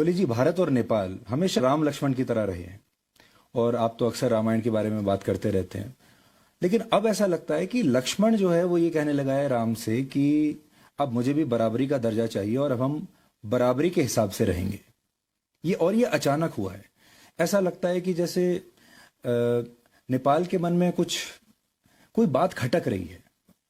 बोले जी, भारत और नेपाल हमेशा राम लक्ष्मण की तरह रहे हैं और आप तो अक्सर रामायण के बारे में बात करते रहते हैं, लेकिन अब ऐसा लगता है कि लक्ष्मण जो है वो ये कहने लगा है राम से कि अब मुझे भी बराबरी का दर्जा चाहिए और अब हम बराबरी के हिसाब से रहेंगे। ये अचानक हुआ है। ऐसा लगता है कि जैसे नेपाल के मन में कोई बात खटक रही है।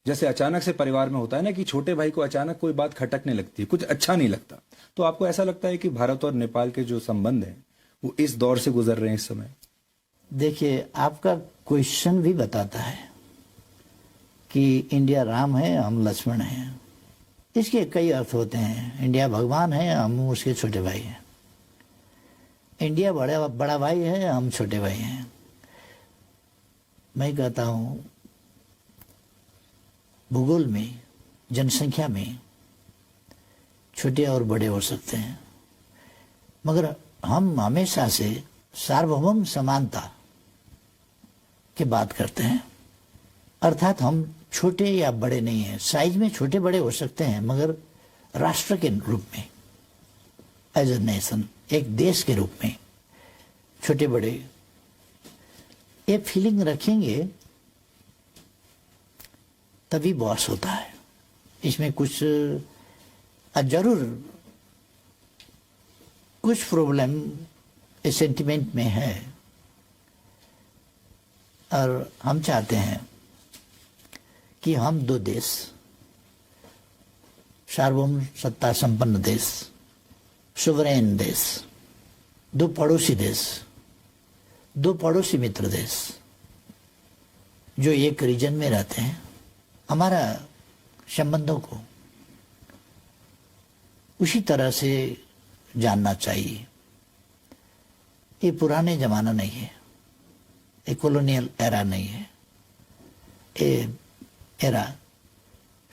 जैसे अचानक से परिवार में होता है ना कि छोटे भाई को अचानक कोई बात खटकने लगती है, कुछ अच्छा नहीं लगता। तो आपको ऐसा लगता है कि भारत और नेपाल के जो संबंध हैं वो इस दौर से गुजर रहे हैं इस समय? देखिए, आपका क्वेश्चन भी बताता है कि इंडिया राम है, हम लक्ष्मण हैं। इसके कई अर्थ होते हैं। इंडिया भगवान है, हम उसके छोटे भाई हैं। इंडिया बड़ा भाई है, हम छोटे भाई हैं। मैं कहता हूँ भूगोल में, जनसंख्या में छोटे और बड़े हो सकते हैं, मगर हम हमेशा से सार्वभौम समानता की बात करते हैं। अर्थात हम छोटे या बड़े नहीं हैं। साइज में छोटे बड़े हो सकते हैं, मगर राष्ट्र के रूप में, एज ए नेशन, एक देश के रूप में छोटे बड़े ये फीलिंग रखेंगे तभी बॉस होता है। इसमें कुछ जरूर कुछ प्रॉब्लम इस सेंटिमेंट में है, और हम चाहते हैं कि हम दो देश, सार्वभौम सत्ता संपन्न देश, सुवरेन देश, दो पड़ोसी देश, दो पड़ोसी मित्र देश जो एक रीजन में रहते हैं, हमारा संबंधों को उसी तरह से जानना चाहिए। ये पुराने जमाना नहीं है, ये कॉलोनियल एरा नहीं है, ये एरा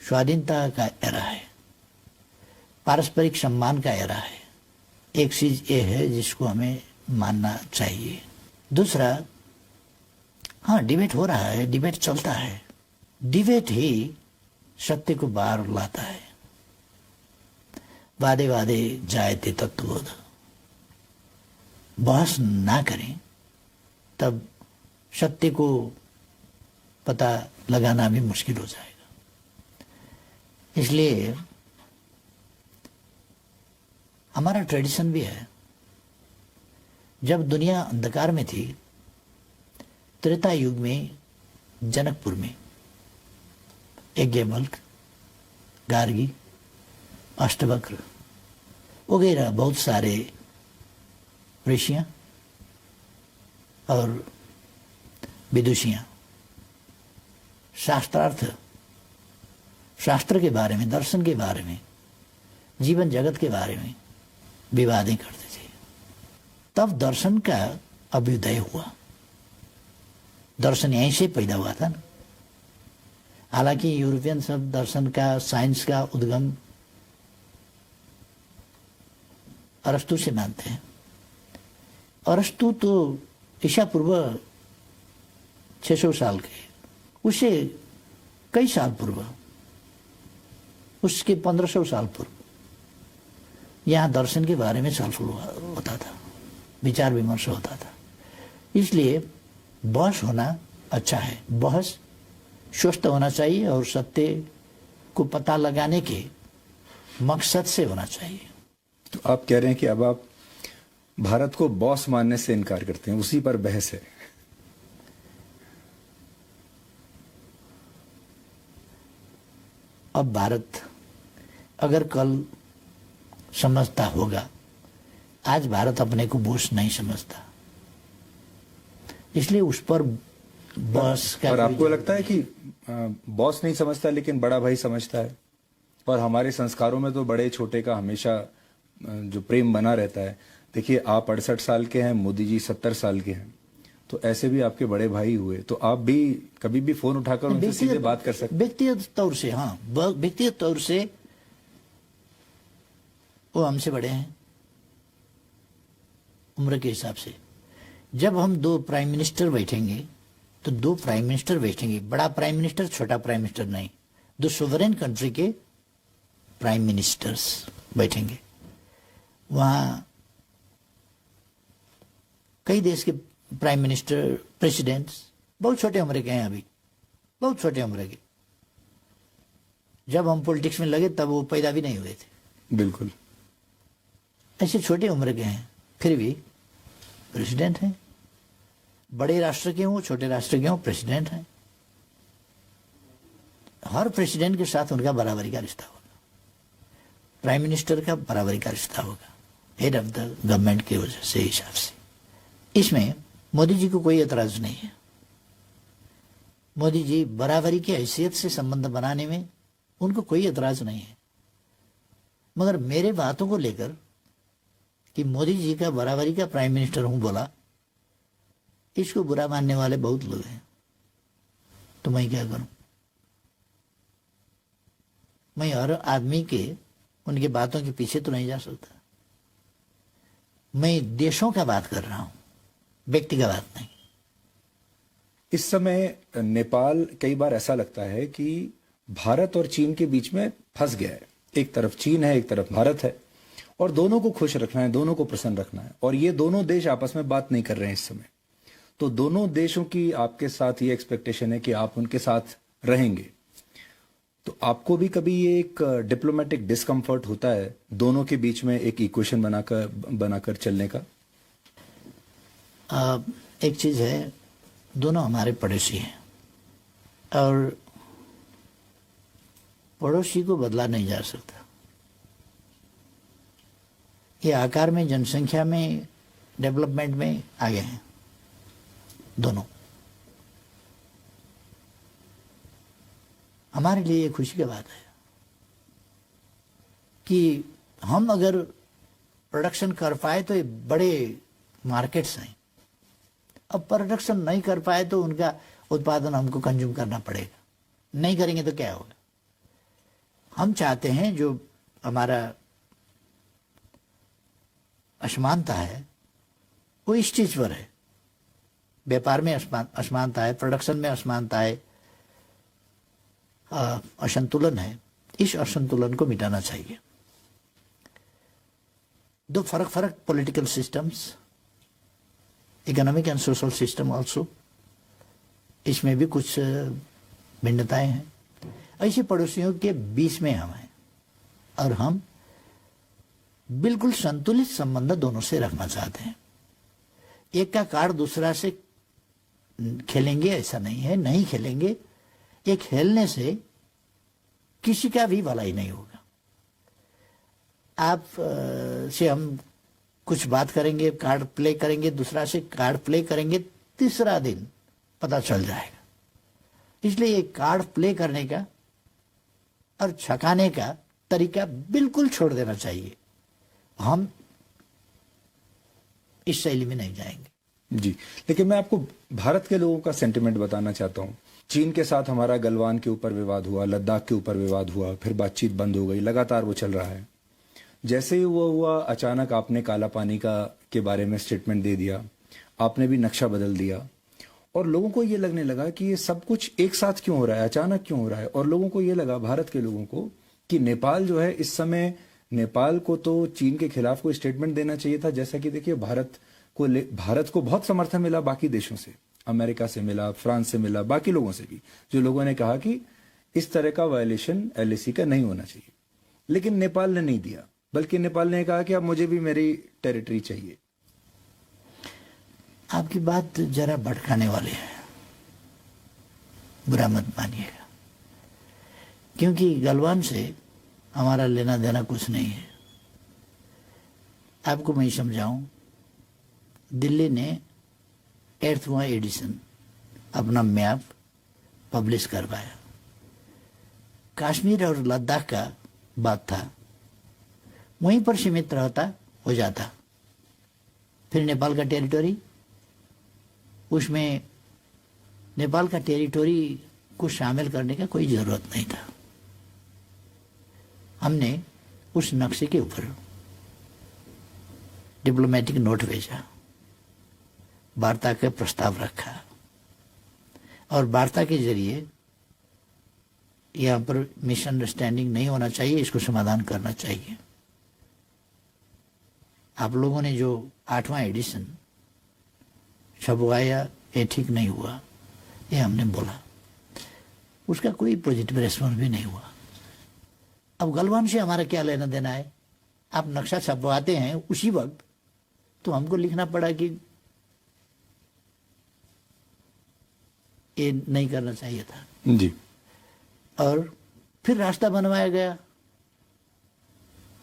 स्वाधीनता का एरा है, पारस्परिक सम्मान का एरा है। एक चीज ये है जिसको हमें मानना चाहिए। दूसरा, हाँ, डिबेट हो रहा है, डिबेट चलता है। डिबेट ही सत्य को बाहर लाता है। वादे वादे जायते तत्वबोध। बहस ना करें तब सत्य को पता लगाना भी मुश्किल हो जाएगा। इसलिए हमारा ट्रेडिशन भी है। जब दुनिया अंधकार में थी, त्रेता युग में जनकपुर में यज्ञवल्क्य, गार्गी, अष्टवक्र वगैरह बहुत सारे ऋषियां और विदुषियां शास्त्रार्थ, शास्त्र के बारे में, दर्शन के बारे में, जीवन जगत के बारे में विवादें करते थे। तब दर्शन का अभ्युदय हुआ। दर्शन यहीं से पैदा हुआ था ना। हालांकि यूरोपियन सब दर्शन का, साइंस का उद्गम अरस्तु से मानते हैं। अरस्तु तो ईसा पूर्व 600 साल के, उसे कई साल पूर्व, उसके 1500 साल पूर्व यहाँ दर्शन के बारे में सवाल होता था, विचार विमर्श होता था। इसलिए बहस होना अच्छा है। बहस स्वस्थ होना चाहिए और सत्य को पता लगाने के मकसद से होना चाहिए। तो आप कह रहे हैं कि अब आप भारत को बॉस मानने से इनकार करते हैं, उसी पर बहस है। अब भारत अगर कल समझता होगा, आज भारत अपने को बॉस नहीं समझता, इसलिए उस पर बॉस का। और आपको लगता है कि बॉस नहीं समझता लेकिन बड़ा भाई समझता है? और हमारे संस्कारों में तो बड़े छोटे का हमेशा जो प्रेम बना रहता है। देखिए, आप 68 साल के हैं, मोदी जी 70 साल के हैं, तो ऐसे भी आपके बड़े भाई हुए, तो आप भी कभी भी फोन उठाकर उनसे सीधे बात कर सकते हैं। व्यक्तिगत तौर से, हाँ, व्यक्तिगत तौर से वो हमसे बड़े हैं उम्र के हिसाब से। जब हम दो प्राइम मिनिस्टर बैठेंगे तो दो प्राइम मिनिस्टर बैठेंगे, बड़ा प्राइम मिनिस्टर, छोटा प्राइम मिनिस्टर नहीं, दो सोवरेन कंट्री के प्राइम मिनिस्टर्स बैठेंगे। वहाँ कई देश के प्राइम मिनिस्टर, प्रेसिडेंट्स बहुत छोटे उम्र के हैं, अभी बहुत छोटे उम्र के। जब हम पॉलिटिक्स में लगे तब वो पैदा भी नहीं हुए थे। बिल्कुल। ऐसे छोटे उम्र के हैं, फिर भी प्रेसिडेंट हैं। बड़े राष्ट्र के हों, छोटे राष्ट्र के हों, प्रेसिडेंट हैं। हर प्रेसिडेंट के साथ उनका बराबरी का रिश्ता होगा, प्राइम मिनिस्टर का बराबरी का रिश्ता होगा, हेड ऑफ द गवर्नमेंट की वजह से, हिसाब से। इसमें मोदी जी को कोई एतराज नहीं है। मोदी जी बराबरी की हैसियत से संबंध बनाने में उनको कोई एतराज नहीं है। मगर मेरे बातों को लेकर कि मोदी जी का बराबरी का प्राइम मिनिस्टर हूं बोला, इसको बुरा मानने वाले बहुत लोग हैं। तो मैं क्या करूं? मैं हर आदमी के उनके बातों के पीछे तो नहीं जा सकता। मैं देशों का बात कर रहा हूं, व्यक्ति का बात नहीं। इस समय नेपाल कई बार ऐसा लगता है कि भारत और चीन के बीच में फंस गया है। एक तरफ चीन है, एक तरफ भारत है, और दोनों को खुश रखना है, दोनों को प्रसन्न रखना है, और ये दोनों देश आपस में बात नहीं कर रहे हैं इस समय। तो दोनों देशों की आपके साथ ये एक्सपेक्टेशन है कि आप उनके साथ रहेंगे। तो आपको भी कभी ये एक डिप्लोमेटिक डिस्कम्फर्ट होता है दोनों के बीच में एक इक्वेशन बनाकर चलने का? एक चीज है, दोनों हमारे पड़ोसी हैं और पड़ोसी को बदला नहीं जा सकता। ये आकार में, जनसंख्या में, डेवलपमेंट में आगे हैं दोनों। हमारे लिए ये खुशी की बात है कि हम अगर प्रोडक्शन कर पाए तो ये बड़े मार्केट्स हैं। अब प्रोडक्शन नहीं कर पाए तो उनका उत्पादन हमको कंज्यूम करना पड़ेगा। नहीं करेंगे तो क्या होगा? हम चाहते हैं जो हमारा असमानता है वो इस चीज पर है, व्यापार में असमानता है, प्रोडक्शन में असमानता है, असंतुलन है। इस असंतुलन को मिटाना चाहिए। दो फर्क political systems, economic and social system also, इसमें भी कुछ भिन्नताएं हैं। ऐसे पड़ोसियों के बीच में हम हैं और हम बिल्कुल संतुलित संबंध दोनों से रखना चाहते हैं। एक का कार्ड दूसरा से खेलेंगे ऐसा नहीं है, नहीं खेलेंगे। ये खेलने से किसी का भी भलाई नहीं होगा। आप से हम कुछ बात करेंगे, कार्ड प्ले करेंगे, दूसरा से कार्ड प्ले करेंगे, तीसरा दिन पता चल जाएगा। इसलिए ये कार्ड प्ले करने का और छकाने का तरीका बिल्कुल छोड़ देना चाहिए। हम इस शैली में नहीं जाएंगे। जी, लेकिन मैं आपको भारत के लोगों का सेंटिमेंट बताना चाहता हूं। चीन के साथ हमारा गलवान के ऊपर विवाद हुआ, लद्दाख के ऊपर विवाद हुआ, फिर बातचीत बंद हो गई, लगातार वो चल रहा है। जैसे ही वो हुआ, अचानक आपने काला पानी के बारे में स्टेटमेंट दे दिया, आपने भी नक्शा बदल दिया, और लोगों को ये लगने लगा कि ये सब कुछ एक साथ क्यों हो रहा है, अचानक क्यों हो रहा है। और लोगों को ये लगा, भारत के लोगों को, कि नेपाल जो है इस समय, नेपाल को तो चीन के खिलाफ कोई स्टेटमेंट देना चाहिए था। जैसा कि देखिए, भारत को बहुत समर्थन मिला बाकी देशों से, अमेरिका से मिला, फ्रांस से मिला, बाकी लोगों से भी, जो लोगों ने कहा कि इस तरह का वायलेशन एलएसी का नहीं होना चाहिए। लेकिन नेपाल ने नहीं दिया, बल्कि नेपाल ने कहा कि अब मुझे भी मेरी टेरिटरी चाहिए। आपकी बात जरा भटकाने वाली है, बुरा मत मानिएगा, क्योंकि गलवान से हमारा लेना देना कुछ नहीं है। आपको मैं समझाऊं, दिल्ली ने 8वां एडिशन अपना मैप पब्लिश करवाया। कश्मीर और लद्दाख का बात था, वहीं पर सीमित रहता हो जाता। फिर नेपाल का टेरिटोरी, उसमें नेपाल का टेरिटोरी को शामिल करने का कोई जरूरत नहीं था। हमने उस नक्शे के ऊपर डिप्लोमेटिक नोट भेजा, वार्ता का प्रस्ताव रखा, और वार्ता के जरिए यहाँ पर मिसअंडरस्टैंडिंग नहीं होना चाहिए, इसको समाधान करना चाहिए। आप लोगों ने जो 8वां एडिशन छपवाया, ये ठीक नहीं हुआ, ये हमने बोला। उसका कोई पॉजिटिव रेस्पॉन्स भी नहीं हुआ। अब गलवान से हमारा क्या लेना देना है? आप नक्शा छपवाते हैं उसी वक्त, तो हमको लिखना पड़ा कि ये नहीं करना चाहिए था। जी। और फिर रास्ता बनवाया गया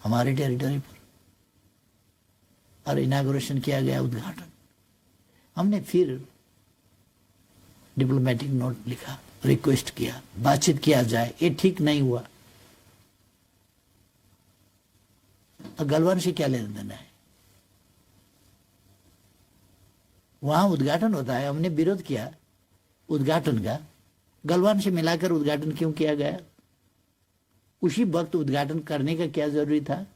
हमारी टेरिटरी पर और इनागुरेशन किया गया, उद्घाटन। हमने फिर डिप्लोमेटिक नोट लिखा, रिक्वेस्ट किया, बातचीत किया जाए, ये ठीक नहीं हुआ। और गलवान से क्या लेना देना है? वहां उद्घाटन होता है, हमने विरोध किया उद्घाटन का, गलवान से मिलाकर उद्घाटन क्यों किया गया? उसी वक्त उद्घाटन करने का क्या जरूरी था?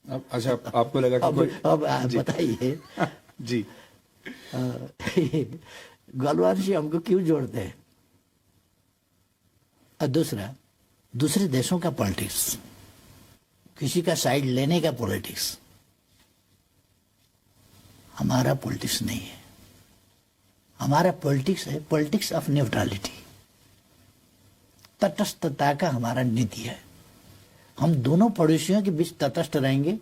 अच्छा, आपको लगा कि अब आप बताइए। जी। गलवान से हमको क्यों जोड़ते हैं? और दूसरा, दूसरे देशों का पॉलिटिक्स, किसी का साइड लेने का पॉलिटिक्स, हमारा पॉलिटिक्स नहीं है। हमारा पॉलिटिक्स है पॉलिटिक्स ऑफ न्यूट्रलिटी, तटस्थता का हमारा नीति है। हम दोनों पड़ोसियों के बीच तटस्थ रहेंगे।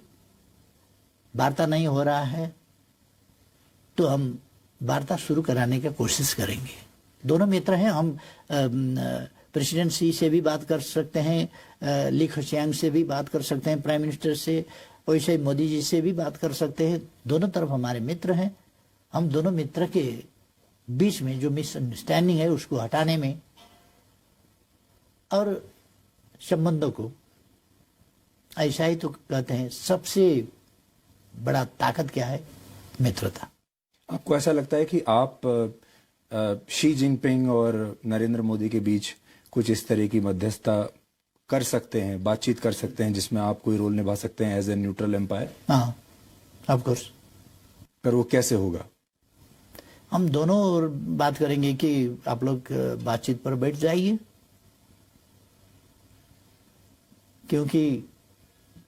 वार्ता नहीं हो रहा है तो हम वार्ता शुरू कराने की कोशिश करेंगे। दोनों मित्र हैं, हम प्रेसिडेंट शी से भी बात कर सकते हैं, ली खचियांग से भी बात कर सकते हैं, प्राइम मिनिस्टर से, वैसे ही मोदी जी से भी बात कर सकते हैं। दोनों तरफ हमारे मित्र हैं। हम दोनों मित्र के बीच में जो मिसअंडरस्टैंडिंग है उसको हटाने में और संबंधों को, ऐसा ही तो कहते हैं सबसे बड़ा ताकत क्या है? मित्रता। आपको ऐसा लगता है कि आप शी जिनपिंग और नरेंद्र मोदी के बीच कुछ इस तरह की मध्यस्थता कर सकते हैं, बातचीत कर सकते हैं, जिसमें आप कोई रोल निभा सकते हैं एज ए न्यूट्रल एम्पायर? हाँ, ऑफ कोर्स। पर वो कैसे होगा? हम दोनों और बात करेंगे कि आप लोग बातचीत पर बैठ जाइए, क्योंकि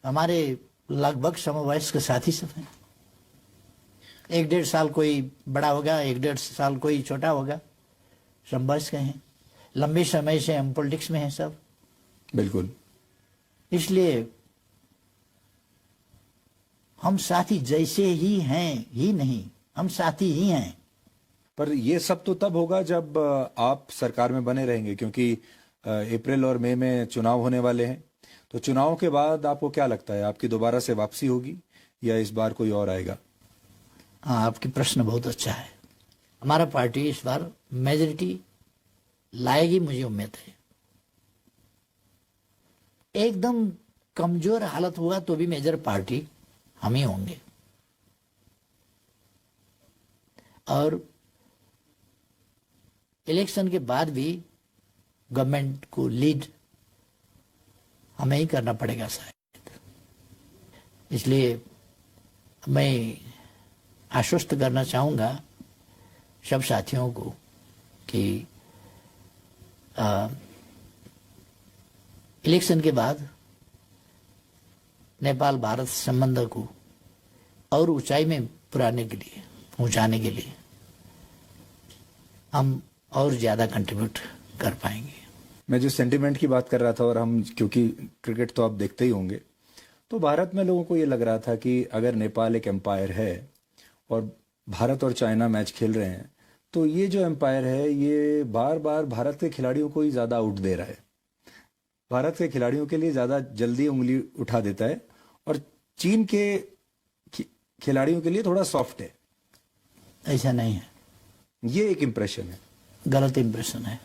हमारे लगभग समवयस्क साथी सब हैं। 1-1.5 साल कोई बड़ा होगा, 1-1.5 साल कोई छोटा होगा, समवयस्क हैं। लंबे समय से हम पॉलिटिक्स में हैं सब। बिल्कुल। इसलिए हम साथी जैसे ही हैं ही नहीं, हम साथी ही हैं। पर ये सब तो तब होगा जब आप सरकार में बने रहेंगे, क्योंकि अप्रैल और मई में चुनाव होने वाले हैं। तो चुनाव के बाद आपको क्या लगता है, आपकी दोबारा से वापसी होगी या इस बार कोई और आएगा? हाँ, आपकी प्रश्न बहुत अच्छा है। हमारा पार्टी इस बार मेजॉरिटी लाएगी, मुझे उम्मीद है। एकदम कमजोर हालत हुआ तो भी मेजर पार्टी हम ही होंगे। और इलेक्शन के बाद भी गवर्नमेंट को लीड हमें ही करना पड़ेगा शायद। इसलिए मैं आश्वस्त करना चाहूंगा सब साथियों को कि इलेक्शन के बाद नेपाल भारत संबंध को और ऊंचाई में पहुंचाने के लिए हम और ज्यादा कंट्रीब्यूट कर पाएंगे। मैं जो सेंटिमेंट की बात कर रहा था, और हम क्योंकि क्रिकेट तो आप देखते ही होंगे, तो भारत में लोगों को ये लग रहा था कि अगर नेपाल एक एम्पायर है और भारत और चाइना मैच खेल रहे हैं, तो ये जो एम्पायर है ये बार बार भारत के खिलाड़ियों को ही ज़्यादा आउट दे रहा है, भारत के खिलाड़ियों के लिए ज़्यादा जल्दी उंगली उठा देता है, और चीन के खिलाड़ियों के लिए थोड़ा सॉफ्ट है। ऐसा नहीं है, ये एक इम्प्रेशन है, गलत इम्प्रेशन है।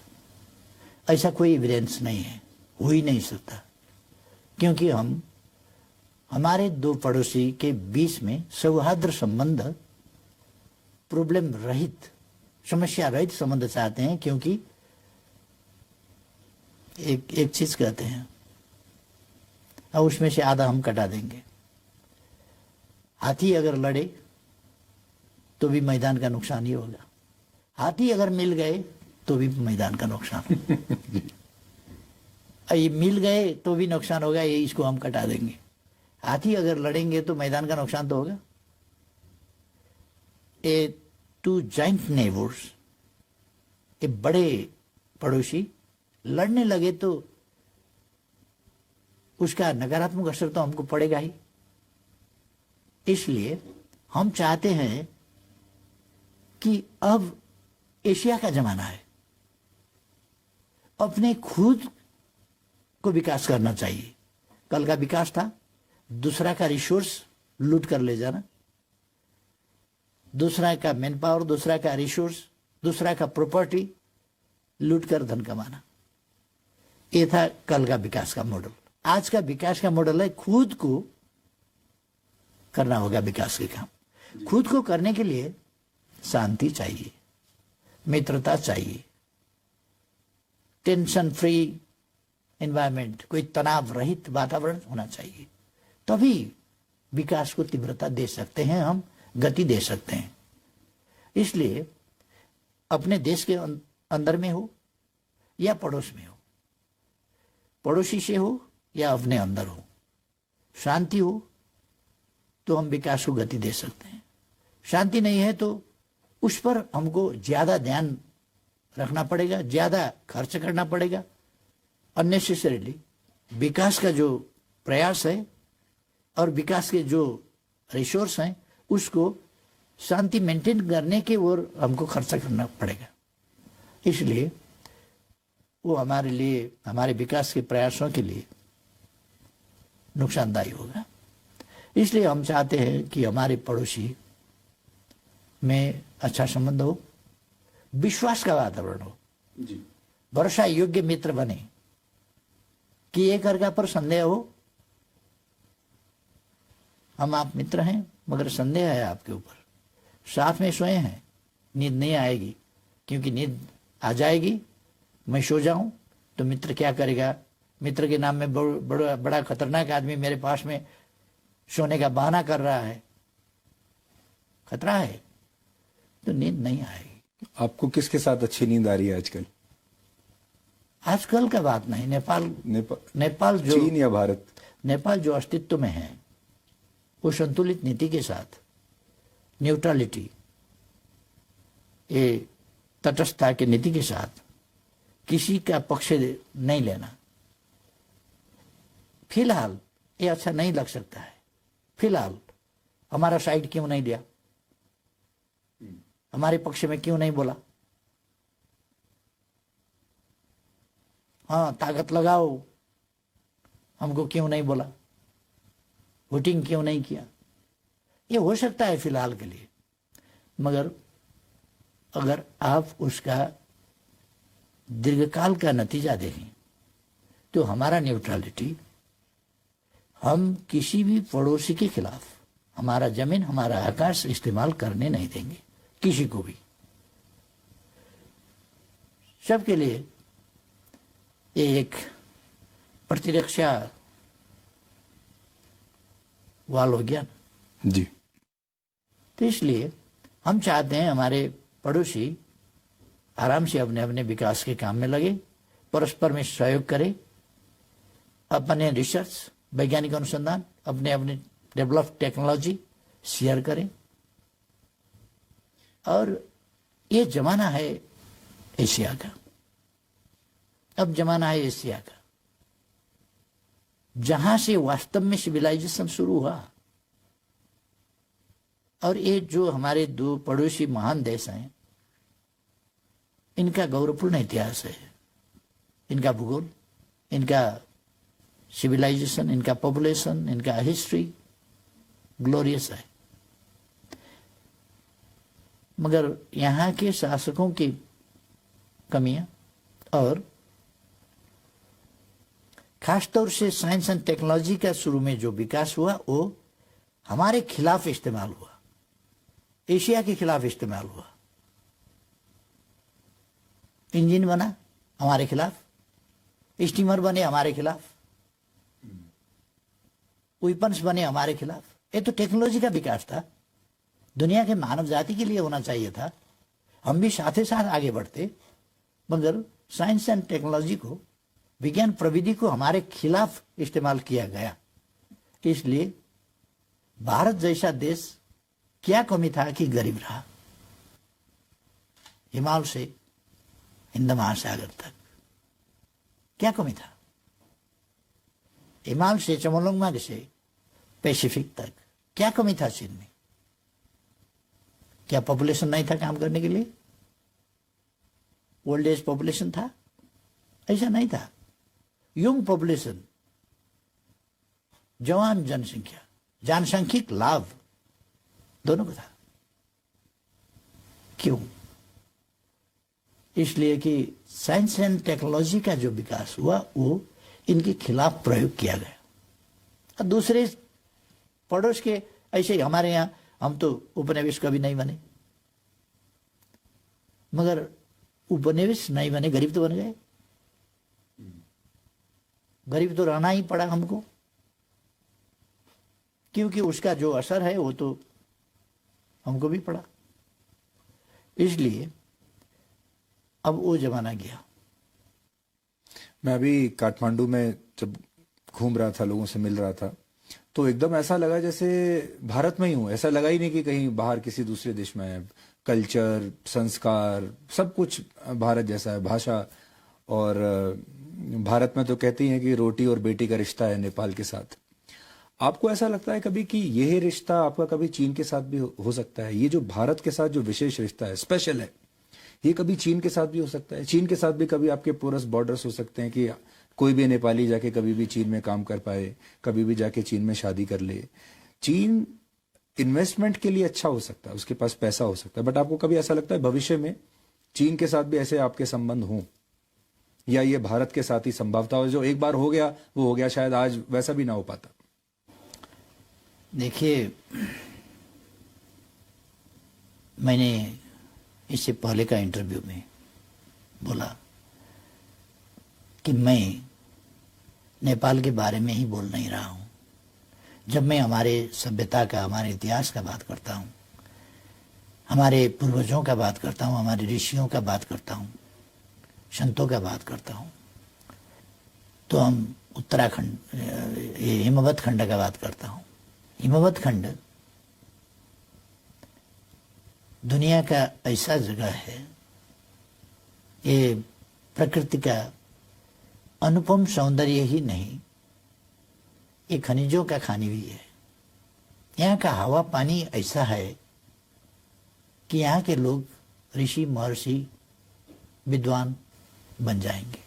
ऐसा कोई एविडेंस नहीं है, हो ही नहीं सकता, क्योंकि हमारे दो पड़ोसी के बीच में सौहार्द संबंध, प्रॉब्लम रहित, समस्या रहित संबंध चाहते हैं। क्योंकि एक चीज कहते हैं और उसमें से आधा हम कटा देंगे। हाथी अगर लड़े तो भी मैदान का नुकसान ही होगा, हाथी अगर मिल गए तो भी मैदान का नुकसान ये मिल गए तो भी नुकसान होगा, ये इसको हम कटा देंगे। हाथी अगर लड़ेंगे तो मैदान का नुकसान तो होगा। ए टू जॉइंट नेबर्स, ये बड़े पड़ोसी लड़ने लगे तो उसका नकारात्मक असर तो हमको पड़ेगा ही। इसलिए हम चाहते हैं कि अब एशिया का जमाना है, अपने खुद को विकास करना चाहिए। कल का विकास था दूसरा का रिसोर्स लूट कर ले जाना, दूसरा का मैन पावर, दूसरा का रिसोर्स, दूसरा का प्रॉपर्टी लूट कर धन कमाना। ये था कल का विकास का मॉडल। आज का विकास का मॉडल है खुद को करना होगा विकास के काम। खुद को करने के लिए शांति चाहिए, मित्रता चाहिए, टेंशन फ्री एनवायरमेंट, कोई तनाव रहित वातावरण होना चाहिए। तभी विकास को तीव्रता दे सकते हैं, हम गति दे सकते हैं। इसलिए अपने देश के अंदर में हो या पड़ोस में हो, पड़ोसी से हो या अपने अंदर हो, शांति हो तो हम विकास को गति दे सकते हैं। शांति नहीं है तो उस पर हमको ज्यादा ध्यान रखना पड़ेगा, ज्यादा खर्च करना पड़ेगा। अननेसेसरीली विकास का जो प्रयास है और विकास के जो रिसोर्स हैं उसको शांति मेंटेन करने के ओर हमको खर्चा करना पड़ेगा। इसलिए वो हमारे लिए, हमारे विकास के प्रयासों के लिए नुकसानदायी होगा। इसलिए हम चाहते हैं कि हमारे पड़ोसी में अच्छा संबंध हो, विश्वास का वातावरण हो, भरोसा योग्य मित्र बने, कि एक अर्का पर संदेह हो, हम आप मित्र हैं मगर संदेह है आपके ऊपर, साथ में सोए हैं, नींद नहीं आएगी, क्योंकि नींद आ जाएगी मैं सो जाऊं तो मित्र क्या करेगा, मित्र के नाम में बड़ा खतरनाक आदमी मेरे पास में सोने का बहाना कर रहा है, खतरा है, तो नींद नहीं आएगी। आपको किसके साथ अच्छी नींद आ रही है आजकल? आजकल का बात नहीं, नेपाल जो, चीन या भारत? नेपाल जो अस्तित्व में है वो संतुलित नीति के साथ, न्यूट्रलिटी, ये तटस्थता की नीति के साथ, किसी का पक्ष नहीं लेना, फिलहाल ये अच्छा नहीं लग सकता है। फिलहाल हमारा साइड क्यों नहीं लिया, हमारे पक्ष में क्यों नहीं बोला, हाँ ताकत लगाओ, हमको क्यों नहीं बोला, वोटिंग क्यों नहीं किया, ये हो सकता है फिलहाल के लिए। मगर अगर आप उसका दीर्घकाल का नतीजा देखें तो हमारा न्यूट्रलिटी, हम किसी भी पड़ोसी के खिलाफ हमारा जमीन, हमारा आकाश इस्तेमाल करने नहीं देंगे किसी को भी। सबके लिए ये एक प्रतिरक्षा वाल हो गया जी। तो इसलिए हम चाहते हैं हमारे पड़ोसी आराम से अपने अपने विकास के काम में लगे, परस्पर में सहयोग करें, अपने रिसर्च, वैज्ञानिक अनुसंधान, अपने अपने डेवलप टेक्नोलॉजी शेयर करें। और ये जमाना है एशिया का, अब जमाना है एशिया का, जहां से वास्तव में सिविलाइजेशन शुरू हुआ। और ये जो हमारे दो पड़ोसी महान देश हैं, इनका गौरवपूर्ण इतिहास है, इनका भूगोल, इनका सिविलाइजेशन, इनका पॉपुलेशन, इनका हिस्ट्री ग्लोरियस है। मगर यहाँ के शासकों की कमियां और खासतौर से साइंस एंड टेक्नोलॉजी का शुरू में जो विकास हुआ वो हमारे खिलाफ इस्तेमाल हुआ, एशिया के खिलाफ इस्तेमाल हुआ। इंजन बना हमारे खिलाफ, स्टीमर बने हमारे खिलाफ, वेपन्स बने हमारे खिलाफ। ये तो टेक्नोलॉजी का विकास था, दुनिया के मानव जाति के लिए होना चाहिए था। हम भी साथ ही साथ आगे बढ़ते, मगर साइंस एंड टेक्नोलॉजी को, विज्ञान प्रविधि को हमारे खिलाफ इस्तेमाल किया गया। इसलिए भारत जैसा देश क्या कमी था कि गरीब रहा। हिमालय से हिंद महासागर तक क्या कमी था? हिमालय से चमोलंगमा से पैसिफिक तक क्या कमी था चीन में? क्या पॉपुलेशन नहीं था काम करने के लिए? ओल्ड एज पॉपुलेशन था? ऐसा नहीं था। यंग पॉपुलेशन, जवान जनसंख्या, जनसांख्यिक लाभ दोनों को था। क्यों? इसलिए कि साइंस एंड टेक्नोलॉजी का जो विकास हुआ वो इनके खिलाफ प्रयोग किया गया। और दूसरे पड़ोस के ऐसे ही हमारे यहाँ हम तो उपनिवेश कभी नहीं बने, मगर उपनिवेश नहीं बने, गरीब तो बन गए। गरीब तो रहना ही पड़ा हमको, क्योंकि उसका जो असर है वो तो हमको भी पड़ा। इसलिए अब वो जमाना गया। मैं अभी काठमांडू में जब घूम रहा था, लोगों से मिल रहा था, तो एकदम ऐसा लगा जैसे भारत में ही हूँ। ऐसा लगा ही नहीं कि कहीं बाहर किसी दूसरे देश में है। कल्चर, संस्कार, सब कुछ भारत जैसा है। भाषा, और भारत में तो कहती हैं कि रोटी और बेटी का रिश्ता है नेपाल के साथ। आपको ऐसा लगता है कभी कि यह रिश्ता आपका कभी चीन के साथ भी हो सकता है? ये जो भारत के साथ जो विशेष रिश्ता है, स्पेशल है, ये कभी चीन के साथ भी हो सकता है? चीन के साथ भी कभी आपके पोरस बॉर्डर्स हो सकते हैं कि कोई भी नेपाली जाके कभी भी चीन में काम कर पाए, कभी भी जाके चीन में शादी कर ले? चीन इन्वेस्टमेंट के लिए अच्छा हो सकता है, उसके पास पैसा हो सकता है, बट आपको कभी ऐसा लगता है भविष्य में चीन के साथ भी ऐसे आपके संबंध हों, या ये भारत के साथ ही संभवता हो? जो एक बार हो गया वो हो गया, शायद आज वैसा भी ना हो पाता। देखिए, मैंने इससे पहले का इंटरव्यू में बोला कि मैं नेपाल के बारे में ही बोल नहीं रहा हूं। जब मैं हमारे सभ्यता का, हमारे इतिहास का बात करता हूं, हमारे पूर्वजों का बात करता हूं, हमारे ऋषियों का बात करता हूं, संतों का बात करता हूं, तो हम उत्तराखंड, हिमवत खंड का बात करता हूं। हिमवत खंड दुनिया का ऐसा जगह है, ये प्रकृति का अनुपम सौंदर्य ही नहीं, ये खनिजों का खानी भी है। यहाँ का हवा पानी ऐसा है कि यहाँ के लोग ऋषि महर्षि विद्वान बन जाएंगे।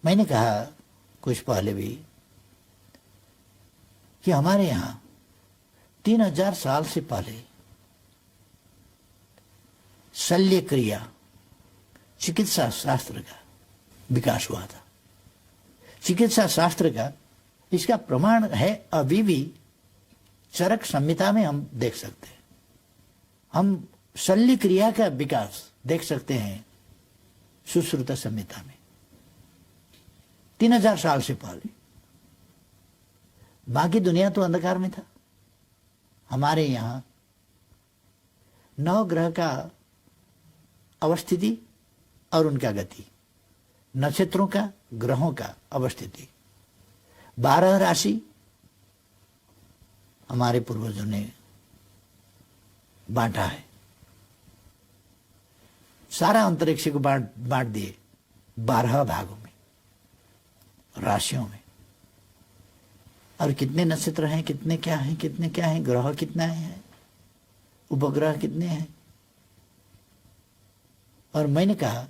मैंने कहा कुछ पहले भी कि हमारे यहाँ 3000 साल से पहले शल्य क्रिया, चिकित्सा शास्त्र का विकास हुआ था। चिकित्सा शास्त्र का इसका प्रमाण है अभी भी चरक संहिता में हम देख सकते हैं। हम शल्य क्रिया का विकास देख सकते हैं सुश्रुत संहिता में 3000 साल से पहले। बाकी दुनिया तो अंधकार में था। हमारे यहाँ 9 ग्रह का अवस्थिति और उनका गति, नक्षत्रों का, ग्रहों का अवस्थिति, 12 राशि हमारे पूर्वजों ने बांटा है। सारा अंतरिक्ष को बांट दिए 12 भागों में, राशियों में। और कितने नक्षत्र हैं, कितने क्या हैं, कितने क्या हैं, ग्रह कितना है, उपग्रह कितने हैं। और मैंने कहा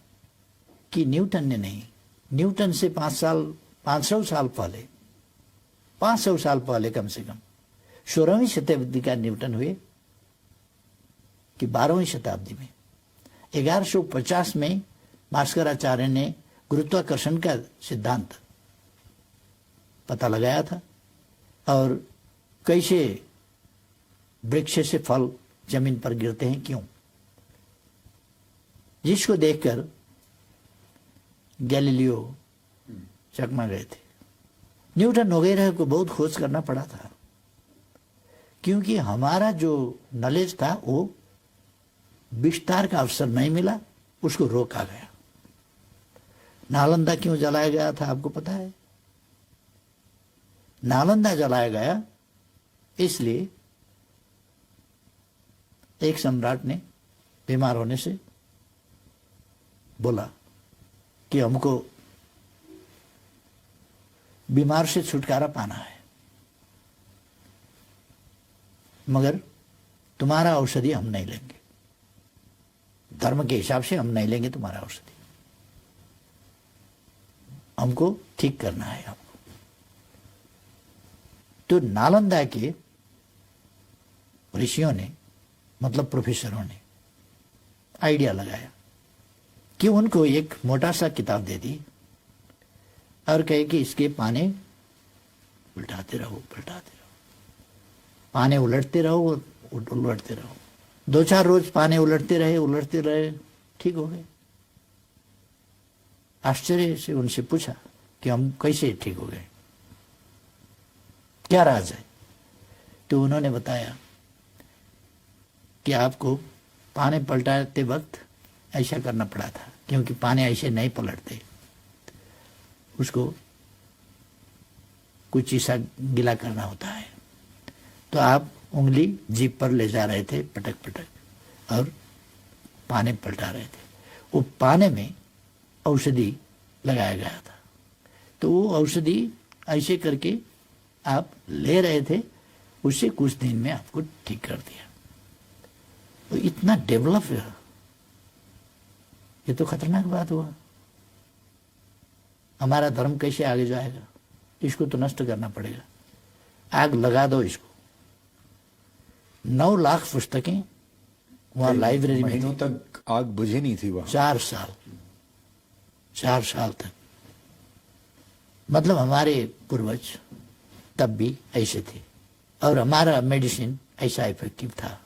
कि न्यूटन ने नहीं, न्यूटन से 500 साल पहले, 500 साल पहले कम से कम 16वीं शताब्दी का न्यूटन हुए कि 12वीं शताब्दी में 1150 में भास्कराचार्य ने गुरुत्वाकर्षण का सिद्धांत पता लगाया था, और कैसे वृक्ष से फल जमीन पर गिरते हैं, क्यों, जिसको देखकर गैलीलियो चकमा गए थे। न्यूटन वगैरह को बहुत खोज करना पड़ा था, क्योंकि हमारा जो नॉलेज था वो विस्तार का अवसर नहीं मिला, उसको रोका गया। नालंदा क्यों जलाया गया था आपको पता है? नालंदा जलाया गया इसलिए एक सम्राट ने बीमार होने से बोला कि हमको बीमार से छुटकारा पाना है, मगर तुम्हारा औषधि हम नहीं लेंगे, धर्म के हिसाब से हम नहीं लेंगे तुम्हारा औषधि, हमको ठीक करना है आपको। तो नालंदा के ऋषियों ने, मतलब प्रोफेसरों ने आइडिया लगाया कि उनको एक मोटा सा किताब दे दी और कहे कि इसके पाने उल्टाते रहो, पाने उलटते रहो, उलटते रहो। 2-4 रोज पाने उलटते रहे, ठीक हो गए। आश्चर्य से उनसे पूछा कि हम कैसे ठीक हो गए, क्या राज है? तो उन्होंने बताया कि आपको पाने पलटाते वक्त ऐसा करना पड़ा था, क्योंकि पाने ऐसे नहीं पलटते, उसको कुछ ऐसा गीला करना होता है। तो आप उंगली जीभ पर ले जा रहे थे, पटक पटक, और पाने पलटा रहे थे। वो पाने में औषधि लगाया गया था, तो वो औषधि ऐसे करके आप ले रहे थे, उससे कुछ दिन में आपको ठीक कर दिया। तो इतना डेवलप है, ये तो खतरनाक बात हुआ। हमारा धर्म कैसे आगे जाएगा? इसको तो नष्ट करना पड़ेगा, आग लगा दो इसको। 9 लाख पुस्तकें वहां लाइब्रेरी में महीनों तक आग बुझी नहीं थी वहां। 4 साल तक। मतलब हमारे पूर्वज तब भी ऐसे थे, और हमारा मेडिसिन ऐसा इफेक्टिव था।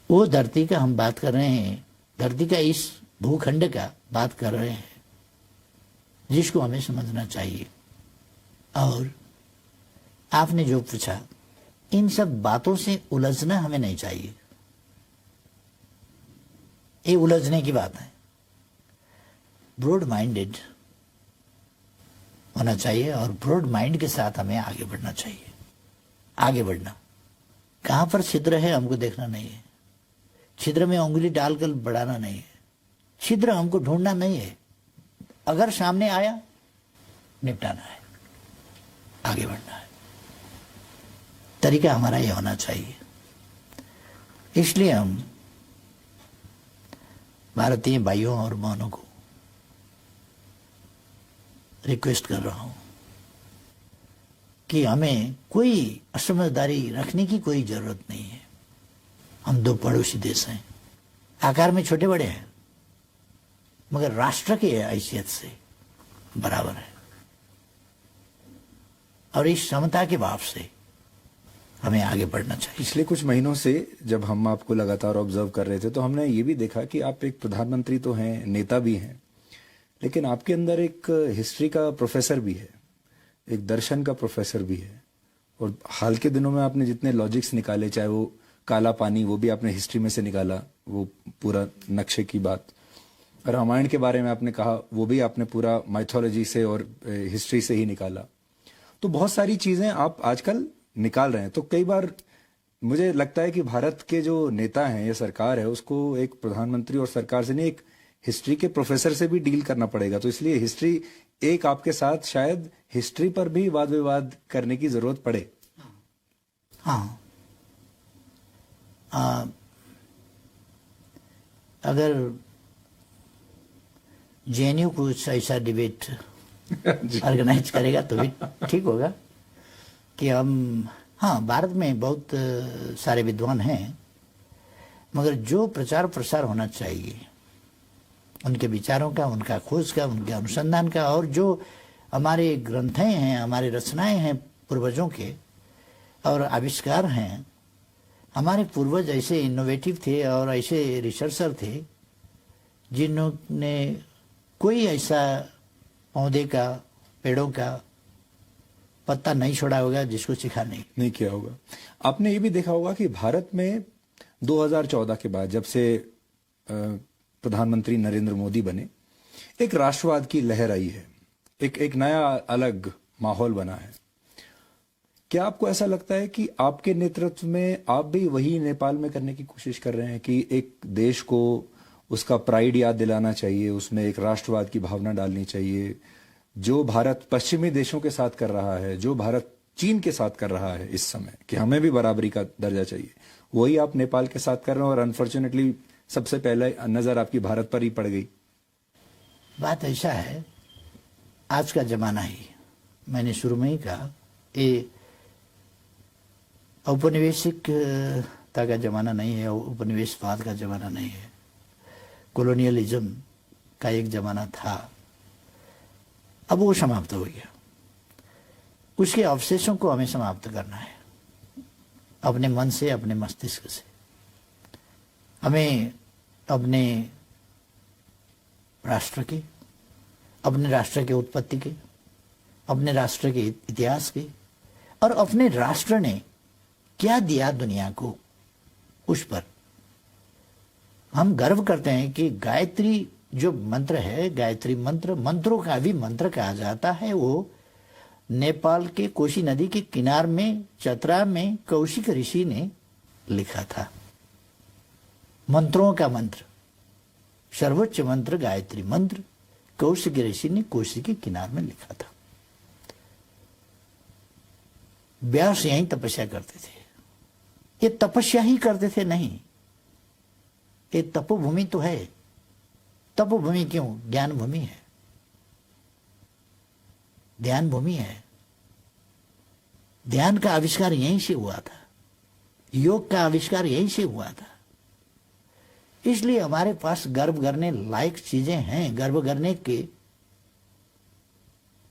वो धरती का हम बात कर रहे हैं, धरती का इस भूखंड का बात कर रहे हैं, जिसको हमें समझना चाहिए। और आपने जो पूछा, इन सब बातों से उलझना हमें नहीं चाहिए, ये उलझने की बात है। ब्रॉड माइंडेड होना चाहिए, और ब्रॉड माइंड के साथ हमें आगे बढ़ना चाहिए। आगे बढ़ना, कहां पर छिद्र है हमको देखना नहीं है, छिद्र में उंगली डालकर बढ़ाना नहीं है, छिद्र हमको ढूंढना नहीं है, अगर सामने आया निपटाना है, आगे बढ़ना है। तरीका हमारा ये होना चाहिए। इसलिए हम भारतीय भाइयों और बहनों को रिक्वेस्ट कर रहा हूं कि हमें कोई असमझदारी रखने की कोई जरूरत नहीं है। हम 2 पड़ोसी देश हैं, आकार में छोटे बड़े हैं, मगर राष्ट्र की हैसियत से बराबर है, और इस समता के भाव से हमें आगे बढ़ना चाहिए। पिछले कुछ महीनों से जब हम आपको लगातार ऑब्जर्व कर रहे थे, तो हमने ये भी देखा कि आप एक प्रधानमंत्री तो हैं, नेता भी हैं, लेकिन आपके अंदर एक हिस्ट्री का प्रोफेसर भी है, एक दर्शन का प्रोफेसर भी है। और हाल के दिनों में आपने जितने लॉजिक्स निकाले, चाहे वो काला पानी, वो भी आपने हिस्ट्री में से निकाला, वो पूरा नक्शे की बात। रामायण के बारे में आपने कहा, वो भी आपने पूरा माइथोलॉजी से और हिस्ट्री से ही निकाला। तो बहुत सारी चीजें आप आजकल निकाल रहे हैं। तो कई बार मुझे लगता है कि भारत के जो नेता हैं या सरकार है, उसको एक प्रधानमंत्री और सरकार से नहीं, एक हिस्ट्री के प्रोफेसर से भी डील करना पड़ेगा। तो इसलिए हिस्ट्री, एक आपके साथ शायद हिस्ट्री पर भी वाद विवाद करने की जरूरत पड़े। हाँ, अगर जेएनयू कुछ ऐसा डिबेट ऑर्गेनाइज करेगा तो भी ठीक होगा कि हम, हाँ, भारत में बहुत सारे विद्वान हैं, मगर जो प्रचार प्रसार होना चाहिए उनके विचारों का, उनका खोज का, उनके अनुसंधान का, और जो हमारे ग्रंथें हैं, हमारी रचनाएं हैं पूर्वजों के और आविष्कार हैं, हमारे पूर्वज ऐसे इनोवेटिव थे और ऐसे रिसर्चर थे जिन्होंने कोई ऐसा पौधे का, पेड़ों का पत्ता नहीं छोड़ा होगा जिसको सिखा नहीं किया होगा। आपने ये भी देखा होगा कि भारत में 2014 के बाद, जब से प्रधानमंत्री नरेंद्र मोदी बने, एक राष्ट्रवाद की लहर आई है, एक नया अलग माहौल बना है। क्या आपको ऐसा लगता है कि आपके नेतृत्व में आप भी वही नेपाल में करने की कोशिश कर रहे हैं कि एक देश को उसका प्राइड याद दिलाना चाहिए, उसमें एक राष्ट्रवाद की भावना डालनी चाहिए, जो भारत पश्चिमी देशों के साथ कर रहा है, जो भारत चीन के साथ कर रहा है इस समय, कि हमें भी बराबरी का दर्जा चाहिए, वही आप नेपाल के साथ कर रहे हैं और अनफॉर्चुनेटली सबसे पहले नजर आपकी भारत पर ही पड़ गई? बात ऐसा है, आज का जमाना ही, मैंने शुरू में ही कहा, ये औपनिवेशिकता का जमाना नहीं है, उपनिवेशवाद का जमाना नहीं है। कॉलोनियलिज्म का एक जमाना था, अब वो समाप्त हो गया। उसके अवशेषों को हमें समाप्त करना है, अपने मन से, अपने मस्तिष्क से। हमें अपने राष्ट्र की, अपने राष्ट्र के उत्पत्ति के, अपने राष्ट्र के इतिहास के, और अपने राष्ट्र ने क्या दिया दुनिया को, उस पर हम गर्व करते हैं कि गायत्री जो मंत्र है, गायत्री मंत्र, मंत्रों का भी मंत्र कहा जाता है। वो नेपाल के कोशी नदी के किनार में, चतरा में कौशिक ऋषि ने लिखा था। मंत्रों का मंत्र, सर्वोच्च मंत्र गायत्री मंत्र कौशिक ऋषि ने कोशी के किनार में लिखा था। व्यास यहीं तपस्या करते थे। ये तपस्या ही करते थे नहीं, ये तपोभूमि तो है। तपोभूमि क्यों? ज्ञान भूमि है, ध्यान भूमि है। ध्यान का आविष्कार यहीं से हुआ था, योग का आविष्कार यहीं से हुआ था। इसलिए हमारे पास गर्व करने लायक चीजें हैं, गर्व करने के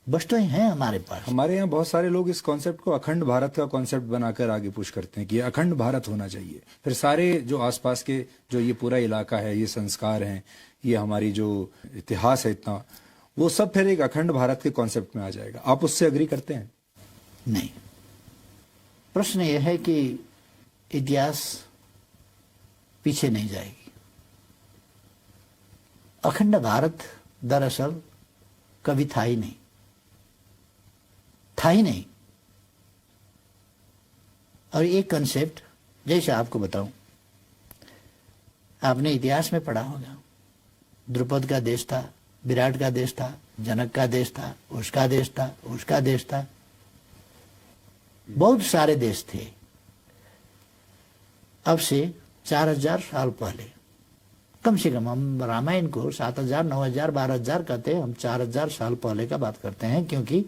वस्तुएं हैं हमारे पास। हमारे यहाँ बहुत सारे लोग इस कॉन्सेप्ट को अखंड भारत का कॉन्सेप्ट बनाकर आगे पुश करते हैं कि अखंड भारत होना चाहिए। फिर सारे जो आसपास के जो ये पूरा इलाका है, ये संस्कार हैं, ये हमारी जो इतिहास है इतना, वो सब फिर एक अखंड भारत के कॉन्सेप्ट में आ जाएगा। आप उससे अग्री करते हैं? नहीं। प्रश्न यह है कि इतिहास पीछे नहीं जाएगी। अखंड भारत दरअसल कभी था ही नहीं, था ही नहीं। और ये कंसेप्ट, जैसे आपको बताऊं, आपने इतिहास में पढ़ा होगा, द्रुपद का देश था, विराट का देश था, जनक का देश था, उसका देश था, उसका देश था, बहुत सारे देश थे। अब से 4000 साल पहले, कम से कम हम रामायण को 7000, 9000, 12000 कहते हैं, हम 4000 साल पहले का बात करते हैं, क्योंकि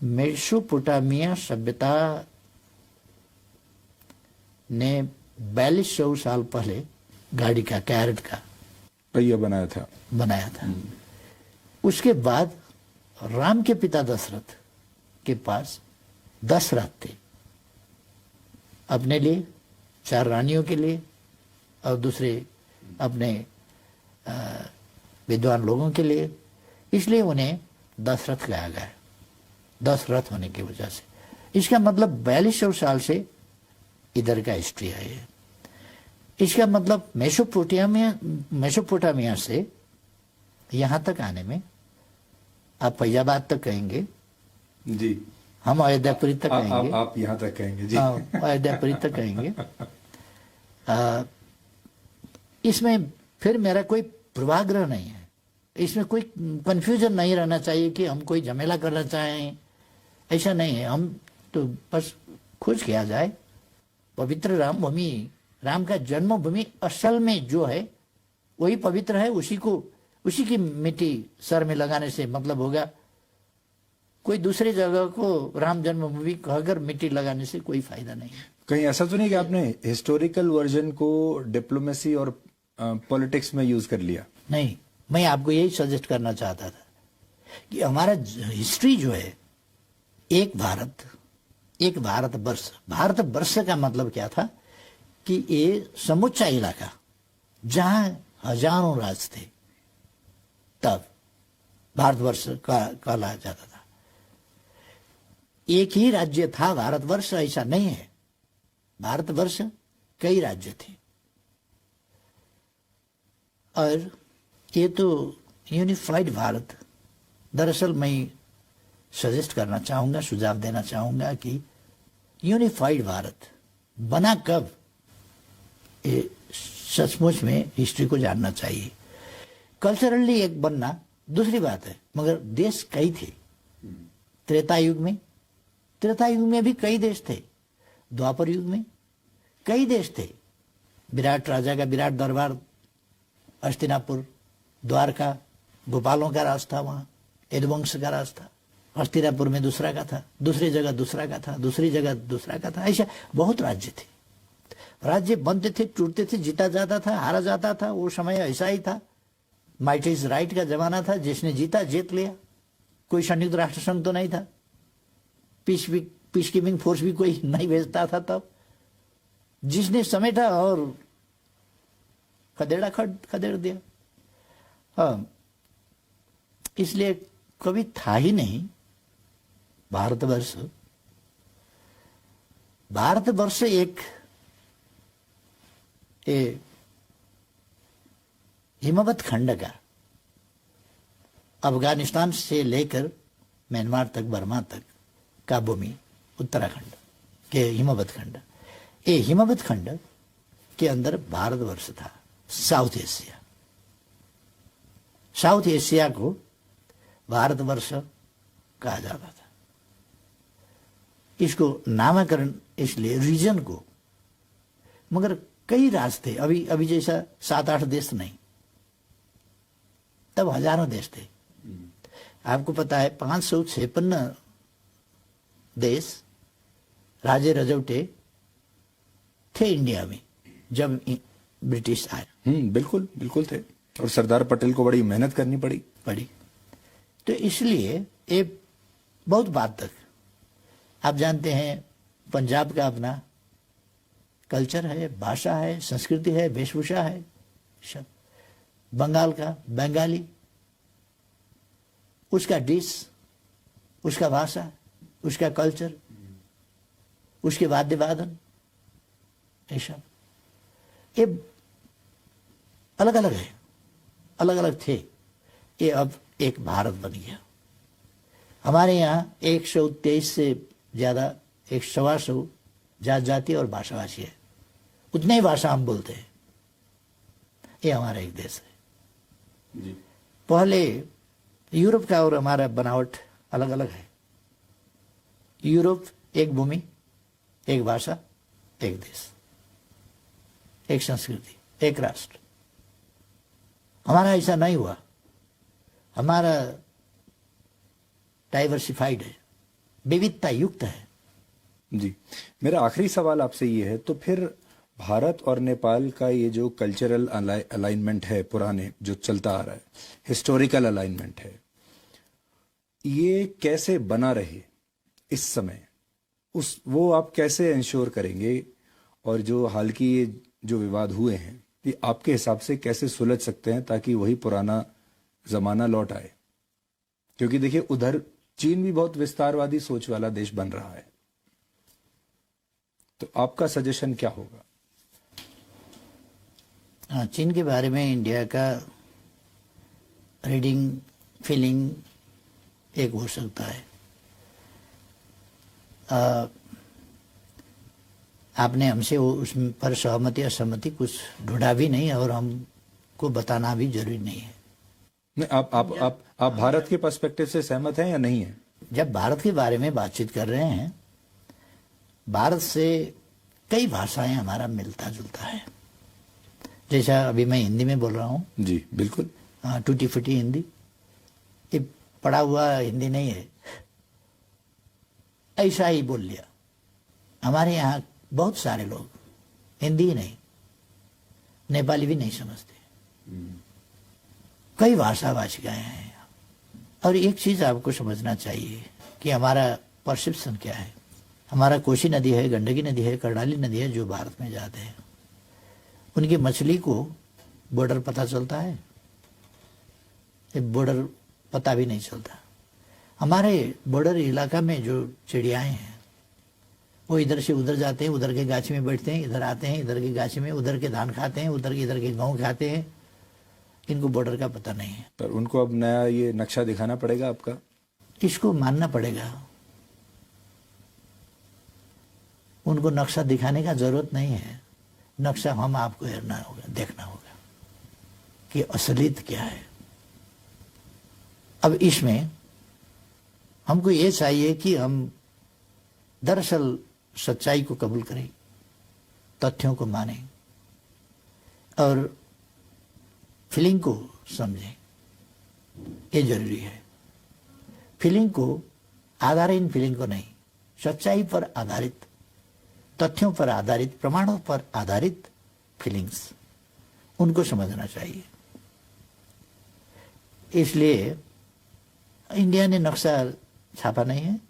मेसोपोटामिया सभ्यता ने 4200 साल पहले गाड़ी का, कैरेट का पहिया बनाया था। उसके बाद राम के पिता दशरथ के पास 10 रथ थे, अपने लिए, 4 रानियों के लिए, और दूसरे अपने विद्वान लोगों के लिए। इसलिए उन्हें 10 रथ कहा गया, 10 रथ होने की वजह से। इसका मतलब 4200 साल से इधर का हिस्ट्री है ये। इसका मतलब मेसोपोटामिया से यहां तक आने में, आप फैजाबाद तक कहेंगे जी, हम अयोध्यापुरी तक कहेंगे, आप यहां तक कहेंगे जी, अयोध्यापुरी तक कहेंगे। इसमें फिर मेरा कोई पूर्वाग्रह नहीं है, इसमें कोई कंफ्यूजन नहीं रहना चाहिए कि हम कोई झमेला करना चाहें, ऐसा नहीं है। हम तो बस खोज किया जाए, पवित्र राम भूमि, राम का जन्मभूमि असल में जो है वही पवित्र है। उसी की मिट्टी सर में लगाने से मतलब होगा, कोई दूसरी जगह को राम जन्मभूमि कहकर मिट्टी लगाने से कोई फायदा नहीं है। कहीं ऐसा तो नहीं कि आपने हिस्टोरिकल वर्जन को डिप्लोमेसी और पॉलिटिक्स में यूज कर लिया? नहीं, मैं आपको यही सजेस्ट करना चाहता था कि हमारा हिस्ट्री जो है, एक भारत, एक भारतवर्ष। भारतवर्ष का मतलब क्या था कि ये समूचा इलाका जहां हजारों राज्य थे, तब भारतवर्ष कहलाया जाता था। एक ही राज्य था भारतवर्ष, ऐसा नहीं है। भारतवर्ष कई राज्य थे, और ये तो यूनिफाइड भारत। दरअसल मैं सजेस्ट करना चाहूंगा, सुझाव देना चाहूंगा कि यूनिफाइड भारत बना कब, ये सचमुच में हिस्ट्री को जानना चाहिए। कल्चरली एक बनना दूसरी बात है, मगर देश कई थे। त्रेता युग में भी कई देश थे, द्वापर युग में कई देश थे। विराट राजा का विराट दरबार, हस्तिनापुर, द्वारका, गोपालों का राज था, वहां यदुवंश का राज था। हस्तिनापुर में दूसरा का था, दूसरी जगह दूसरा का था, दूसरी जगह दूसरा का था। ऐसा बहुत राज्य थे। राज्य बनते थे, टूटते थे, जीता जाता था, हारा जाता था। वो समय ऐसा ही था, माइट इज राइट का जमाना था। जिसने जीता जीत लिया। कोई संयुक्त राष्ट्र संघ तो नहीं था, पीस कीपिंग फोर्स भी कोई नहीं भेजता था तब। जिसने समेटा और खदेड़ दिया। हाँ, इसलिए कभी था ही नहीं भारतवर्ष एक हिमवत खंड का, अफगानिस्तान से लेकर म्यांमार तक, बर्मा तक का भूमि, उत्तराखंड के हिमवत खंड, ये हिमवत खंड के अंदर भारतवर्ष था। साउथ एशिया को भारतवर्ष कहा जाता था। इसको नामकरण इसलिए रीजन को, मगर कई राज थे। अभी जैसा 7-8 देश नहीं, तब हजारों देश थे। आपको पता है 556 देश राजे रजौटे थे इंडिया में जब ब्रिटिश आए। बिल्कुल बिल्कुल थे, और सरदार पटेल को बड़ी मेहनत करनी पड़ी। तो इसलिए ये बहुत बात तक आप जानते हैं, पंजाब का अपना कल्चर है, भाषा है, संस्कृति है, वेशभूषा है सब। बंगाल का बंगाली, उसका डिश, उसका भाषा, उसका कल्चर, उसके वाद्य वादन, ये सब ये अलग अलग है, अलग अलग थे। ये अब एक भारत बन गया। हमारे यहाँ 123 से ज्यादा, 125 जात जाति और भाषाभाषी है। उतने ही भाषा हम बोलते हैं। ये हमारा एक देश है जी। पहले यूरोप का और हमारा बनावट अलग अलग है। यूरोप एक भूमि, एक भाषा, एक देश, एक संस्कृति, एक राष्ट्र। हमारा ऐसा नहीं हुआ। हमारा डाइवर्सिफाइड है, विविधता युक्त है। जी, मेरा आखिरी सवाल आपसे ये है, तो फिर भारत और नेपाल का ये जो कल्चरल अलाइनमेंट है, पुराने जो चलता आ रहा है, हिस्टोरिकल अलाइनमेंट है, ये कैसे बना रहे इस समय, वो आप कैसे इंश्योर करेंगे? और जो हाल की ये जो विवाद हुए हैं, ये आपके हिसाब से कैसे सुलझ सकते हैं ताकि वही पुराना जमाना लौट आए? क्योंकि देखिए, उधर चीन भी बहुत विस्तारवादी सोच वाला देश बन रहा है, तो आपका सजेशन क्या होगा? चीन के बारे में इंडिया का रीडिंग, फीलिंग एक हो सकता है। आपने हमसे उस पर सहमति असहमति कुछ ढूंढा भी नहीं, और हमको बताना भी जरूरी नहीं है। नहीं, आप भारत के पर्सपेक्टिव से सहमत हैं या नहीं है? जब भारत के बारे में बातचीत कर रहे हैं, भारत से कई भाषाएं हमारा मिलता जुलता है। जैसा अभी मैं हिंदी में बोल रहा हूँ जी, बिल्कुल, टूटी फूटी हिंदी, ये पढ़ा हुआ हिंदी नहीं है, ऐसा ही बोल लिया। हमारे यहाँ बहुत सारे लोग हिंदी ही नहीं, नेपाली भी नहीं समझते। कई भाषाभाषिकाएं हैं। और एक चीज आपको समझना चाहिए कि हमारा परसेप्शन क्या है। हमारा कोसी नदी है, गंडकी नदी है, कर्णाली नदी है, जो भारत में जाते हैं, उनकी मछली को बॉर्डर पता चलता है? बॉर्डर पता भी नहीं चलता। हमारे बॉर्डर इलाका में जो चिड़ियाएं हैं, वो इधर से उधर जाते हैं, उधर के गाछी में बैठते हैं, इधर आते हैं, इधर के गाछी में, उधर के धान खाते हैं, इधर के गेहूं खाते हैं। इनको बॉर्डर का पता नहीं है। पर उनको अब नया ये नक्शा दिखाना पड़ेगा आपका? इसको मानना पड़ेगा। उनको नक्शा दिखाने का जरूरत नहीं है। नक्शा हम आपको हेरना होगा, देखना होगा कि असलियत क्या है। अब इसमें हमको ये चाहिए कि हम दरअसल सच्चाई को कबूल करें, तथ्यों को मानें और फीलिंग को समझें। ये जरूरी है। फीलिंग को आधारहीन फीलिंग को नहीं, सच्चाई पर आधारित, तथ्यों पर आधारित, प्रमाणों पर आधारित फीलिंग्स, उनको समझना चाहिए। इसलिए इंडिया ने नक्शा छापा नहीं है।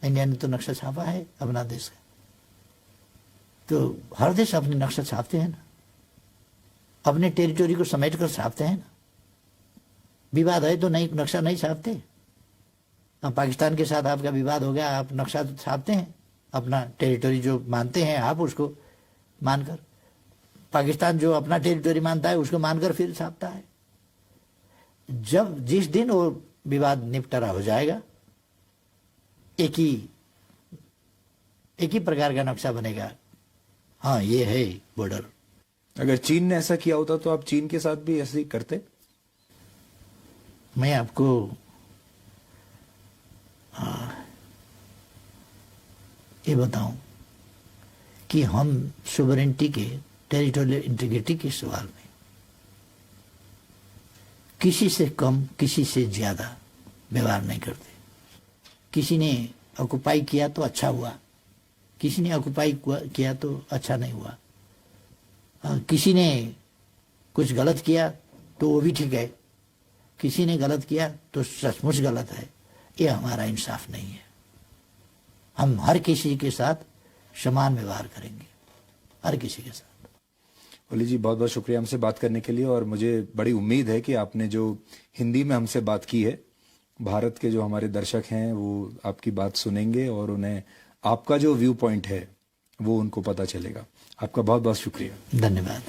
इंडिया ने तो नक्शा छापा है अपना देश का। तो हर देश अपने नक्शा छापते हैं ना, अपने टेरिटोरी को समेट कर छापते हैं ना। विवाद है तो नहीं, नक्शा नहीं छापते। अब पाकिस्तान के साथ आपका विवाद हो गया, आप नक्शा तो छापते हैं, अपना टेरिटोरी जो मानते हैं आप उसको मानकर। पाकिस्तान जो अपना टेरिटोरी मानता है उसको मानकर फिर छापता है। जब जिस दिन वो विवाद निपटारा हो जाएगा, एक ही प्रकार का नक्शा बनेगा। हाँ, ये है बॉर्डर। अगर चीन ने ऐसा किया होता तो आप चीन के साथ भी ऐसे ही करते? मैं आपको ये बताऊं कि हम सोवरेनिटी के, टेरिटोरियल इंटीग्रिटी के सवाल में किसी से कम, किसी से ज्यादा व्यवहार नहीं करते। किसी ने ऑक्युपाई किया तो अच्छा हुआ, किसी ने ऑक्युपाई किया तो अच्छा नहीं हुआ। किसी ने कुछ गलत किया तो वो भी ठीक है, किसी ने गलत किया तो सचमुच गलत है। ये हमारा इंसाफ नहीं है। हम हर किसी के साथ समान व्यवहार करेंगे, हर किसी के साथ। ओली जी, बहुत बहुत शुक्रिया हमसे बात करने के लिए। और मुझे बड़ी उम्मीद है कि आपने जो हिंदी में हमसे बात की है, भारत के जो हमारे दर्शक हैं वो आपकी बात सुनेंगे और उन्हें आपका जो व्यू पॉइंट है वो उनको पता चलेगा। आपका बहुत बहुत शुक्रिया। धन्यवाद।